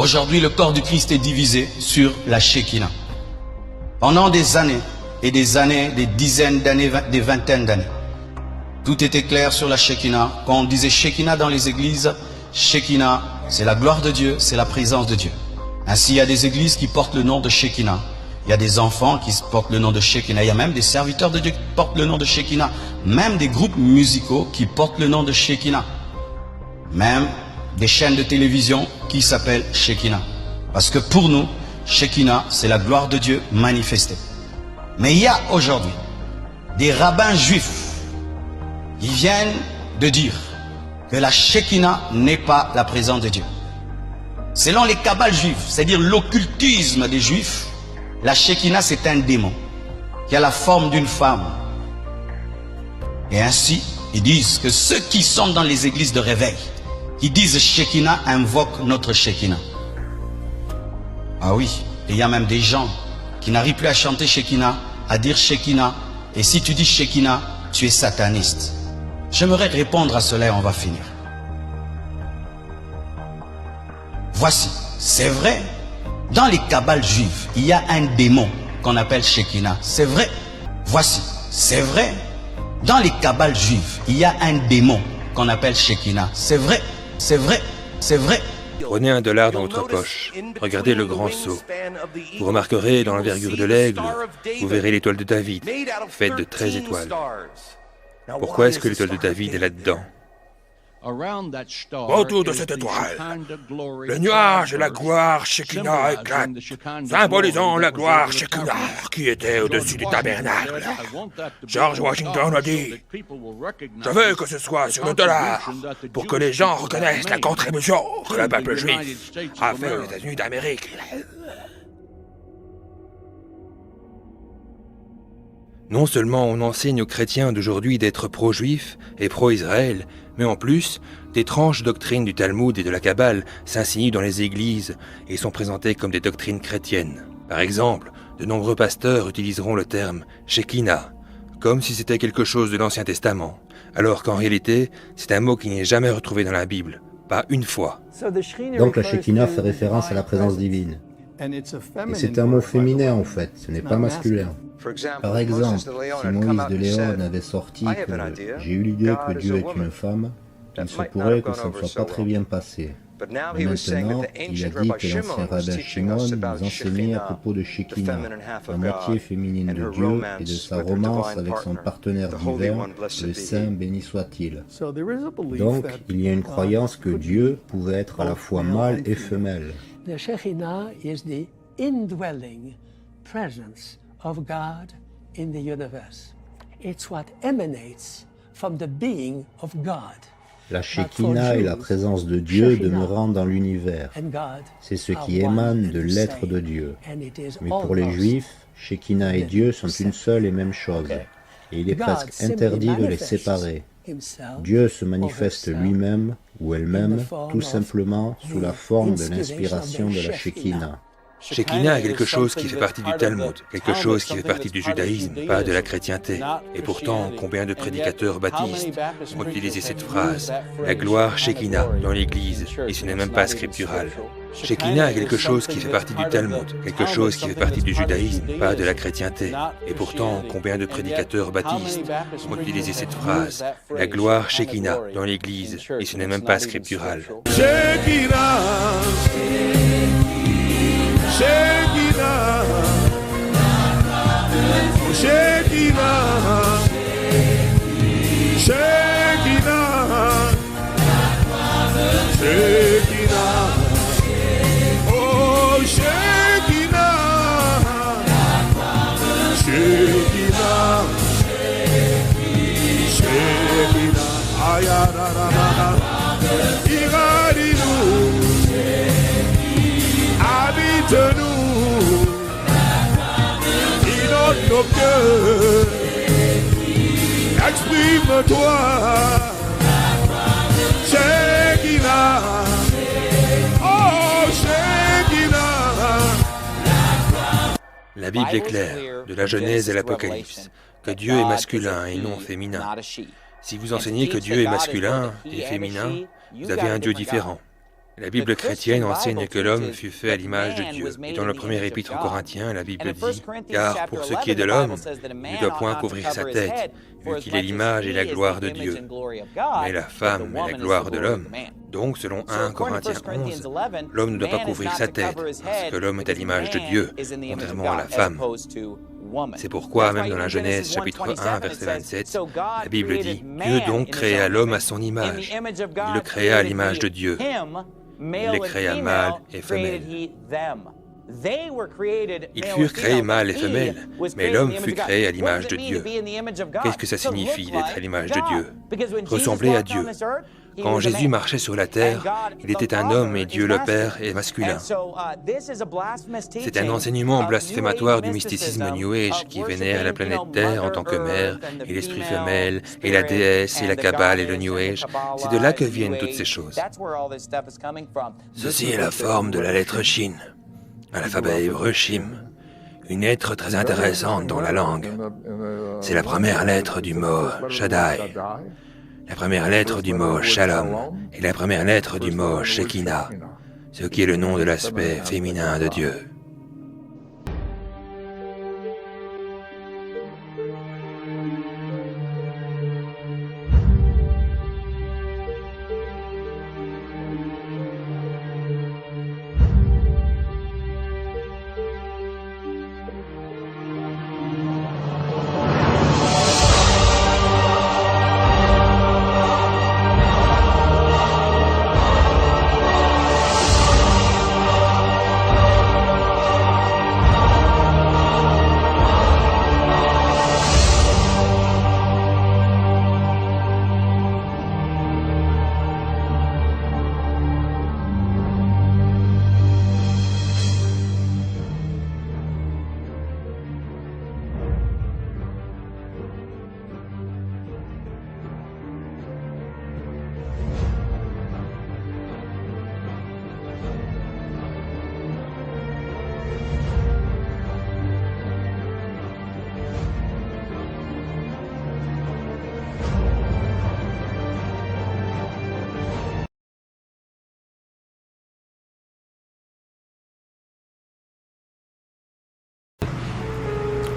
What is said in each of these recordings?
Aujourd'hui, le corps du Christ est divisé sur la Shekinah. Pendant des années et des années, des dizaines d'années, des vingtaines d'années, tout était clair sur la Shekinah. Quand on disait Shekinah dans les églises, Shekinah, c'est la gloire de Dieu, c'est la présence de Dieu. Ainsi, il y a des églises qui portent le nom de Shekinah. Il y a des enfants qui portent le nom de Shekinah. Il y a même des serviteurs de Dieu qui portent le nom de Shekinah. Même des groupes musicaux qui portent le nom de Shekinah. Même des chaînes de télévision qui s'appellent Shekinah. Parce que pour nous, Shekinah, c'est la gloire de Dieu manifestée. Mais il y a aujourd'hui des rabbins juifs qui viennent de dire que la Shekinah n'est pas la présence de Dieu. Selon les kabbales juives, c'est-à-dire l'occultisme des juifs, la Shekinah c'est un démon qui a la forme d'une femme. Et ainsi, ils disent que ceux qui sont dans les églises de réveil, qui disent Shekinah, invoquent notre Shekinah. Ah oui, et il y a même des gens qui n'arrivent plus à chanter Shekinah, à dire Shekinah. Et si tu dis Shekinah, tu es sataniste. J'aimerais répondre à cela et on va finir. Voici, c'est vrai, dans les kabbales juives, il y a un démon qu'on appelle Shekinah. C'est vrai. Voici, c'est vrai, dans les kabbales juives, il y a un démon qu'on appelle Shekinah. C'est vrai, c'est vrai, c'est vrai. Prenez $1 dans votre poche, regardez le grand sceau. Vous remarquerez dans l'envergure de l'aigle, vous verrez l'étoile de David, faite de 13 étoiles. Pourquoi est-ce que l'étoile de David est là-dedans? Autour de cette étoile, le nuage et la gloire Shekinah éclatent, symbolisant la gloire Shekinah qui était au-dessus du tabernacle. George Washington a dit « Je veux que ce soit sur le dollar pour que les gens reconnaissent la contribution que le peuple juif a fait aux États-Unis d'Amérique. » Non seulement on enseigne aux chrétiens d'aujourd'hui d'être pro-juifs et pro-Israël, mais en plus, d'étranges doctrines du Talmud et de la Kabbale s'insinuent dans les églises et sont présentées comme des doctrines chrétiennes. Par exemple, de nombreux pasteurs utiliseront le terme « Shekinah », comme si c'était quelque chose de l'Ancien Testament, alors qu'en réalité, c'est un mot qui n'est jamais retrouvé dans la Bible, pas une fois. Donc la Shekinah fait référence à la présence divine. Et c'est un mot féminin en fait, ce n'est pas masculin. Par exemple, si Moïse de Léon avait sorti que « J'ai eu l'idée que Dieu est une femme », il se pourrait que ça ne soit pas très bien passé. Mais maintenant, il a dit que l'ancien rabbin Shimon nous enseignait à propos de Shekinah, la moitié féminine de Dieu et de sa romance avec son partenaire divin, le Saint béni soit-il. Donc, il y a une croyance que Dieu pouvait être à la fois mâle et femelle. The Shekinah is the indwelling presence of God in the universe. It's what emanates from the being of God. La Shekinah est la présence de Dieu demeurant dans l'univers. C'est ce qui émane de l'être de Dieu. Mais pour les Juifs, Shekinah et Dieu sont une seule et même chose. Et il est presque interdit de les séparer. Dieu se manifeste lui-même ou elle-même tout simplement sous la forme de l'inspiration de la Shekinah. Shekinah est quelque chose qui fait partie du Talmud, quelque chose qui fait partie du judaïsme, pas de la chrétienté. Et pourtant, combien de prédicateurs baptistes ont utilisé cette phrase, la gloire Shekinah, dans l'Église, et ce n'est même pas scriptural. Shekinah est quelque chose qui fait partie du Talmud, quelque chose qui fait partie du judaïsme, pas de la chrétienté. Et pourtant, combien de prédicateurs baptistes ont utilisé cette phrase, la gloire Shekinah, dans l'Église, et ce n'est même pas scriptural. Shekinah, Shekinah, Shekinah, Shekinah, Shekinah, oh Shekinah, Shekinah, Shekinah, ayarara, iradinou. Habite-nous, inonde nos cœurs, exprime-toi, Shekinah, oh Shekinah. La Bible est claire, de la Genèse à l'Apocalypse, que Dieu est masculin et non féminin. Si vous enseignez que Dieu est masculin et féminin, vous avez un Dieu différent. La Bible chrétienne enseigne que l'homme fut fait à l'image de Dieu. Et dans le premier épître aux Corinthiens, la Bible dit « Car pour ce qui est de l'homme, il ne doit point couvrir sa tête, vu qu'il est l'image et la gloire de Dieu. Mais la femme est la gloire de l'homme. » Donc, selon 1 Corinthiens 11, l'homme ne doit pas couvrir sa tête, parce que l'homme est à l'image de Dieu, contrairement à la femme. C'est pourquoi, même dans la Genèse chapitre 1, verset 27, la Bible dit « Dieu donc créa l'homme à son image. Il le créa à l'image de Dieu. Il les créa mâle et femelle. » Ils furent créés mâle et femelle, mais l'homme fut créé à l'image de Dieu. Qu'est-ce que ça signifie d'être à l'image de Dieu? Ressembler à Dieu. Quand Jésus marchait sur la terre, il était un homme et Dieu le Père est masculin. C'est un enseignement blasphématoire du mysticisme New Age qui vénère la planète Terre en tant que mère, et l'esprit femelle, et la déesse, et la Kabbale et le New Age. C'est de là que viennent toutes ces choses. Ceci est la forme de la lettre Shin, à l'alphabet hébreu Shim, une lettre très intéressante dans la langue. C'est la première lettre du mot Shaddai, la première lettre du mot Shalom et la première lettre du mot Shekinah, ce qui est le nom de l'aspect féminin de Dieu.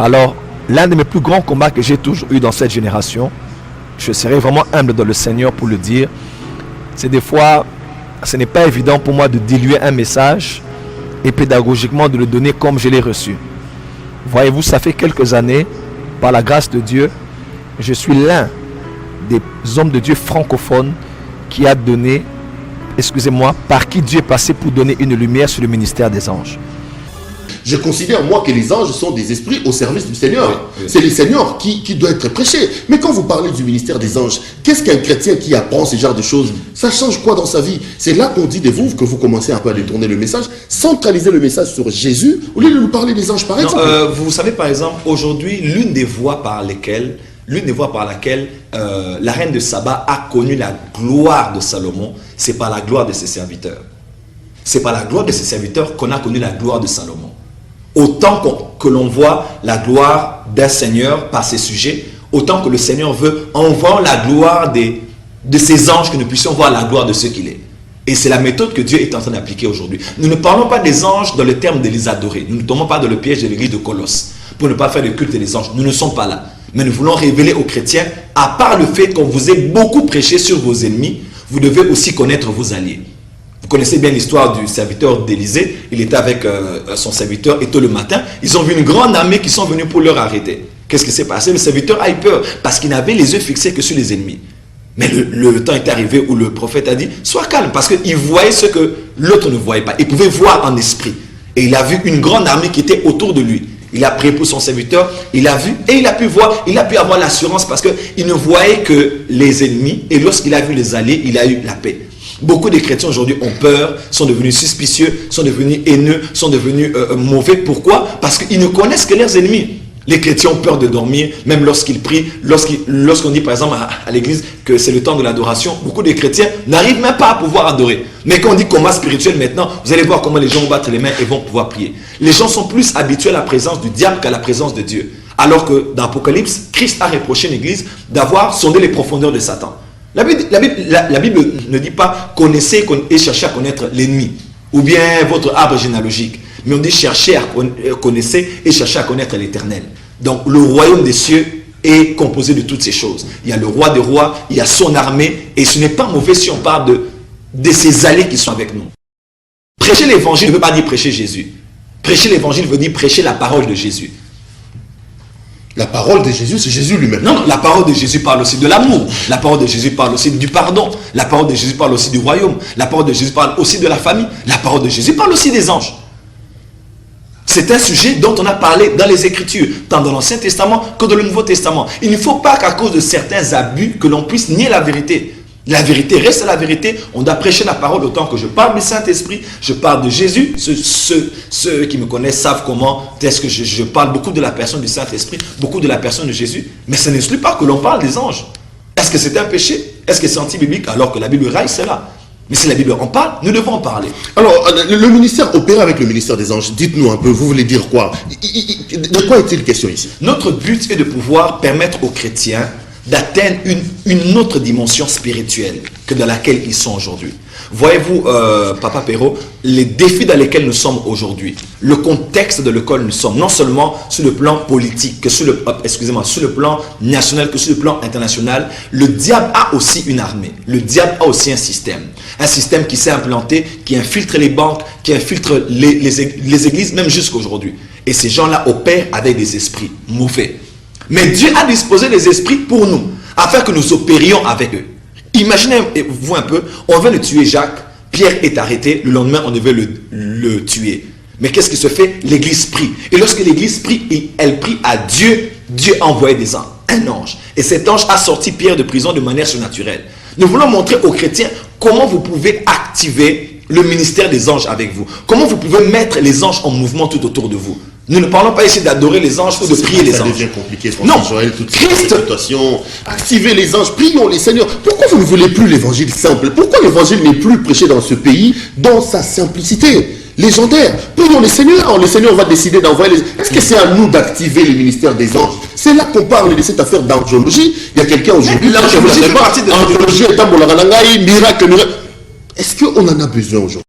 Alors, l'un de mes plus grands combats que j'ai toujours eu dans cette génération, je serai vraiment humble dans le Seigneur pour le dire, c'est des fois, ce n'est pas évident pour moi de diluer un message et pédagogiquement de le donner comme je l'ai reçu. Voyez-vous, ça fait quelques années, par la grâce de Dieu, je suis l'un des hommes de Dieu francophones qui a donné, par qui Dieu est passé pour donner une lumière sur le ministère des anges. Je considère, moi, que les anges sont des esprits au service du Seigneur. Oui. C'est le Seigneur qui doit être prêché. Mais quand vous parlez du ministère des anges, qu'est-ce qu'un chrétien qui apprend ce genre de choses? Ça change quoi dans sa vie? C'est là qu'on dit de vous que vous commencez un peu à détourner le message, centraliser le message sur Jésus, au lieu de nous parler des anges, par exemple. Vous savez, par exemple, aujourd'hui, l'une des voies par laquelle la reine de Saba a connu la gloire de Salomon, c'est par la gloire de ses serviteurs. C'est par la gloire de ses serviteurs qu'on a connu la gloire de Salomon. Autant que l'on voit la gloire d'un Seigneur par ses sujets, autant que le Seigneur veut, en voyant la gloire de ses anges, que nous puissions voir la gloire de ceux qu'il est. Et c'est la méthode que Dieu est en train d'appliquer aujourd'hui. Nous ne parlons pas des anges dans le terme de les adorer. Nous ne tombons pas dans le piège de l'église de Colosse pour ne pas faire de culte des anges. Nous ne sommes pas là. Mais nous voulons révéler aux chrétiens, à part le fait qu'on vous ait beaucoup prêché sur vos ennemis, vous devez aussi connaître vos alliés. Vous connaissez bien l'histoire du serviteur d'Élisée. Il était avec son serviteur et tôt le matin, ils ont vu une grande armée qui sont venus pour leur arrêter. Qu'est-ce qui s'est passé? Le serviteur a eu peur parce qu'il n'avait les yeux fixés que sur les ennemis. Mais le temps est arrivé où le prophète a dit « Sois calme » parce qu'il voyait ce que l'autre ne voyait pas. Il pouvait voir en esprit. Et il a vu une grande armée qui était autour de lui. Il a prié pour son serviteur, il a vu et il a pu voir, il a pu avoir l'assurance parce qu'il ne voyait que les ennemis. Et lorsqu'il a vu les alliés, il a eu la paix. Beaucoup de chrétiens aujourd'hui ont peur, sont devenus suspicieux, sont devenus haineux, sont devenus mauvais. Pourquoi? Parce qu'ils ne connaissent que leurs ennemis. Les chrétiens ont peur de dormir, même lorsqu'ils prient. Lorsqu'on dit par exemple à l'église que c'est le temps de l'adoration, beaucoup de chrétiens n'arrivent même pas à pouvoir adorer. Mais quand on dit combat spirituel maintenant, vous allez voir comment les gens vont battre les mains et vont pouvoir prier. Les gens sont plus habitués à la présence du diable qu'à la présence de Dieu. Alors que dans l'Apocalypse, Christ a reproché l'église d'avoir sondé les profondeurs de Satan. La Bible ne dit pas connaissez et cherchez à connaître l'ennemi ou bien votre arbre généalogique. Mais on dit cherchez à connaître et cherchez à connaître l'Éternel. Donc le royaume des cieux est composé de toutes ces choses. Il y a le roi des rois, il y a son armée, et ce n'est pas mauvais si on parle de ces alliés qui sont avec nous. Prêcher l'évangile ne veut pas dire prêcher Jésus. Prêcher l'évangile veut dire prêcher la parole de Jésus. La parole de Jésus, c'est Jésus lui-même. Non, la parole de Jésus parle aussi de l'amour. La parole de Jésus parle aussi du pardon. La parole de Jésus parle aussi du royaume. La parole de Jésus parle aussi de la famille. La parole de Jésus parle aussi des anges. C'est un sujet dont on a parlé dans les Écritures, tant dans l'Ancien Testament que dans le Nouveau Testament. Il ne faut pas qu'à cause de certains abus, que l'on puisse nier la vérité. La vérité reste la vérité. On doit prêcher la parole autant que je parle du Saint-Esprit, je parle de Jésus. Ceux qui me connaissent savent comment est-ce que je parle beaucoup de la personne du Saint-Esprit, beaucoup de la personne de Jésus. Mais ce n'exclut pas que l'on parle des anges. Est-ce que c'est un péché? Est-ce que c'est anti-biblique alors que la Bible raille cela? Mais si la Bible en parle, nous devons en parler. Alors, le ministère opère avec le ministère des anges. Dites-nous un peu, vous voulez dire quoi? De quoi est-il question ici? Notre but est de pouvoir permettre aux chrétiens d'atteindre une autre dimension spirituelle que dans laquelle ils sont aujourd'hui. Voyez-vous, Papa Perrault, les défis dans lesquels nous sommes aujourd'hui, le contexte de lequel nous sommes, non seulement sur le plan politique, que sur le plan national, que sur le plan international, le diable a aussi une armée. Le diable a aussi un système qui s'est implanté, qui infiltre les banques, qui infiltre les églises, même jusqu'aujourd'hui. Et ces gens-là opèrent avec des esprits mauvais. Mais Dieu a disposé les esprits pour nous, afin que nous opérions avec eux. Imaginez-vous un peu, on veut le tuer Jacques, Pierre est arrêté, le lendemain on devait le tuer. Mais qu'est-ce qui se fait? L'église prie. Et lorsque l'église prie, elle prie à Dieu, Dieu a envoyé un ange. Et cet ange a sorti Pierre de prison de manière surnaturelle. Nous voulons montrer aux chrétiens comment vous pouvez activer le ministère des anges avec vous. Comment vous pouvez mettre les anges en mouvement tout autour de vous. Nous ne parlons pas ici d'adorer les anges ou de prier les anges. Ça devient compliqué, non, Joël, toute cette situation. Activez les anges, prions les seigneurs. Pourquoi vous ne voulez plus l'évangile simple? Pourquoi l'évangile n'est plus prêché dans ce pays dans sa simplicité légendaire? Prions les seigneurs va décider d'envoyer les... Est-ce que c'est à nous d'activer le ministère des anges? C'est là qu'on parle de cette affaire d'angiologie. Il y a quelqu'un aujourd'hui... L'angiologie fait partie de l'angiologie. Miracle. Est-ce qu'on en a besoin aujourd'hui?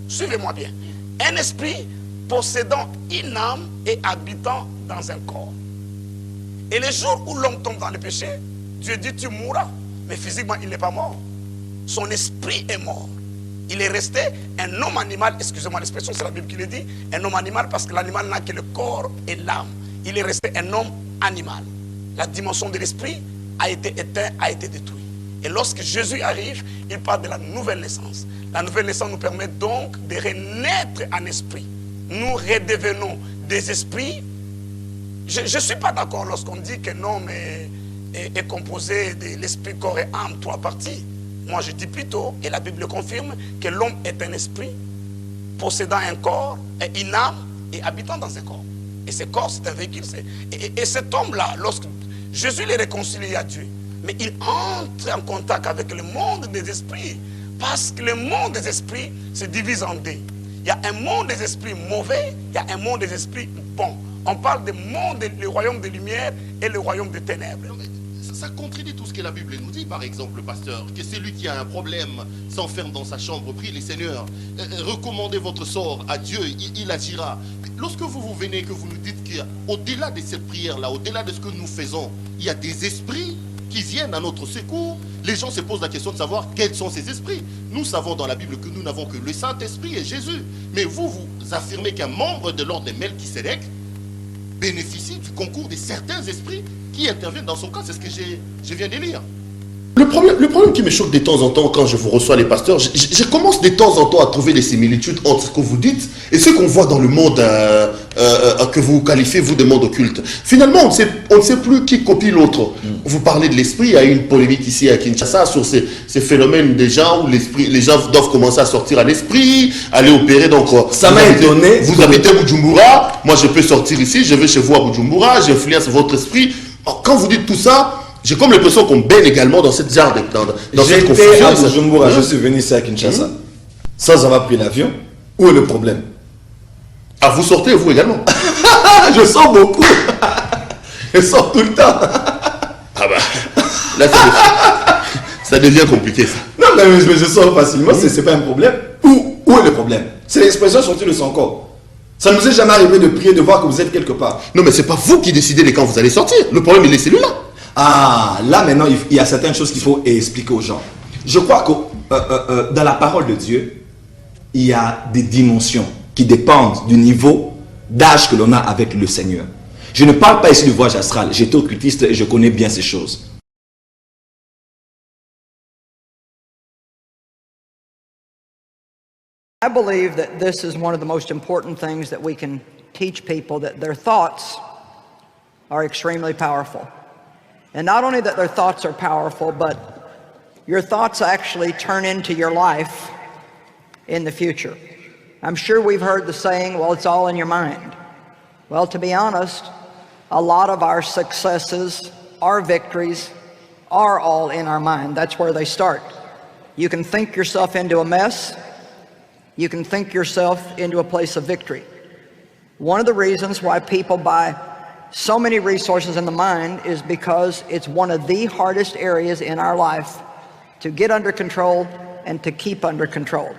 Suivez-moi bien. Un esprit possédant une âme et habitant dans un corps. Et le jour où l'homme tombe dans le péché, Dieu dit tu mourras. Mais physiquement, il n'est pas mort. Son esprit est mort. Il est resté un homme animal. Excusez-moi l'expression, c'est la Bible qui le dit. Un homme animal parce que l'animal n'a que le corps et l'âme. Il est resté un homme animal. La dimension de l'esprit a été éteinte, a été détruite. Et lorsque Jésus arrive, il parle de la nouvelle naissance. La nouvelle naissance nous permet donc de renaître en esprit. Nous redevenons des esprits. Je ne suis pas d'accord lorsqu'on dit que l'homme est composé de l'esprit, corps et âme, 3 parties. Moi je dis plutôt, et la Bible confirme, que l'homme est un esprit possédant un corps et une âme et habitant dans un corps. Et ce corps, c'est un véhicule. Et cet homme-là, lorsque Jésus les réconcilie à Dieu, mais il entre en contact avec le monde des esprits. Parce que le monde des esprits se divise en deux. Il y a un monde des esprits mauvais, il y a un monde des esprits bons. On parle du monde, le royaume des lumières et le royaume des ténèbres. Ça contredit tout ce que la Bible nous dit, par exemple, le pasteur, que celui qui a un problème s'enferme dans sa chambre, prie les seigneurs, recommandez votre sort à Dieu, il agira. Lorsque vous venez, que vous nous dites qu'au-delà de cette prière-là, au-delà de ce que nous faisons, il y a des esprits qui viennent à notre secours, les gens se posent la question de savoir quels sont ces esprits. Nous savons dans la Bible que nous n'avons que le Saint-Esprit et Jésus. Mais vous affirmez qu'un membre de l'ordre de Melchisédek bénéficie du concours de certains esprits qui interviennent dans son cas. C'est ce que je viens de lire. Le problème qui me choque de temps en temps quand je vous reçois les pasteurs, je commence de temps en temps à trouver des similitudes entre ce que vous dites et ce qu'on voit dans le monde que vous qualifiez, vous, de monde occulte. Finalement, on ne sait plus qui copie l'autre. Vous parlez de l'esprit, il y a eu une polémique ici à Kinshasa sur ces phénomènes des gens où les gens doivent commencer à sortir à l'esprit, aller opérer. Donc, ça m'a étonné. Vous habitez Bujumbura, moi je peux sortir ici, je vais chez vous à Bujumbura, j'influence votre esprit. Alors, quand vous dites tout ça, j'ai comme l'impression qu'on baigne également dans cette genre dans cette confusion. J'étais à Bujumbura, je suis venu ici à Kinshasa. Sans avoir pris l'avion. Où est le problème? Ah, vous sortez, vous également? Je sors beaucoup. Je sors tout le temps. Ah bah, là, ça devient compliqué, ça. Non, mais je sors facilement, c'est pas un problème. Où est le problème? C'est l'expression sortie de son corps. Ça ne nous est jamais arrivé de prier, de voir que vous êtes quelque part. Non, mais c'est pas vous qui décidez de quand vous allez sortir. Le problème, il est celui-là. Ah, là maintenant, il y a certaines choses qu'il faut expliquer aux gens. Je crois que dans la parole de Dieu, il y a des dimensions qui dépendent du niveau d'âge que l'on a avec le Seigneur. Je ne parle pas ici du voyage astral. J'étais occultiste et je connais bien ces choses. I believe that this is one of the most important things that we can teach people, that their thoughts are extremely powerful. And not only that their thoughts are powerful, but your thoughts actually turn into your life in the future. I'm sure we've heard the saying, well, it's all in your mind. Well, to be honest, a lot of our successes, our victories, are all in our mind. That's where they start. You can think yourself into a mess. You can think yourself into a place of victory. One of the reasons why people buy so many resources in the mind is because it's one of the hardest areas in our life to get under control and to keep under control.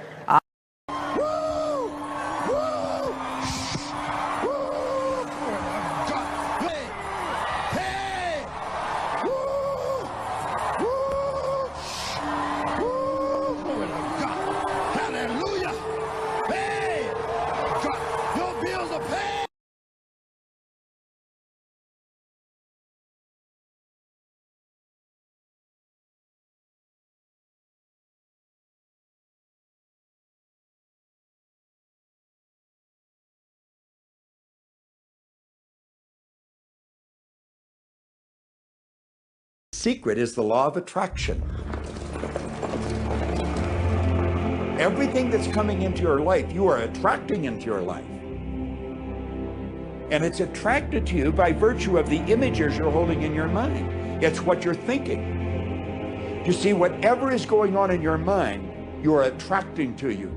Secret is the law of attraction. Everything that's coming into your life, you are attracting into your life. And it's attracted to you by virtue of the images you're holding in your mind. It's what you're thinking. You see, whatever is going on in your mind, you are attracting to you.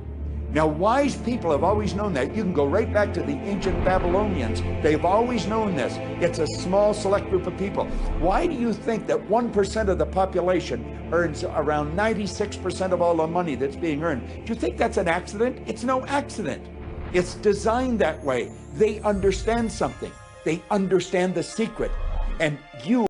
Now, wise people have always known that. You can go right back to the ancient Babylonians. They've always known this. It's a small, select group of people. Why do you think that 1% of the population earns around 96% of all the money that's being earned? Do you think that's an accident? It's no accident. It's designed that way. They understand something. They understand the secret. And you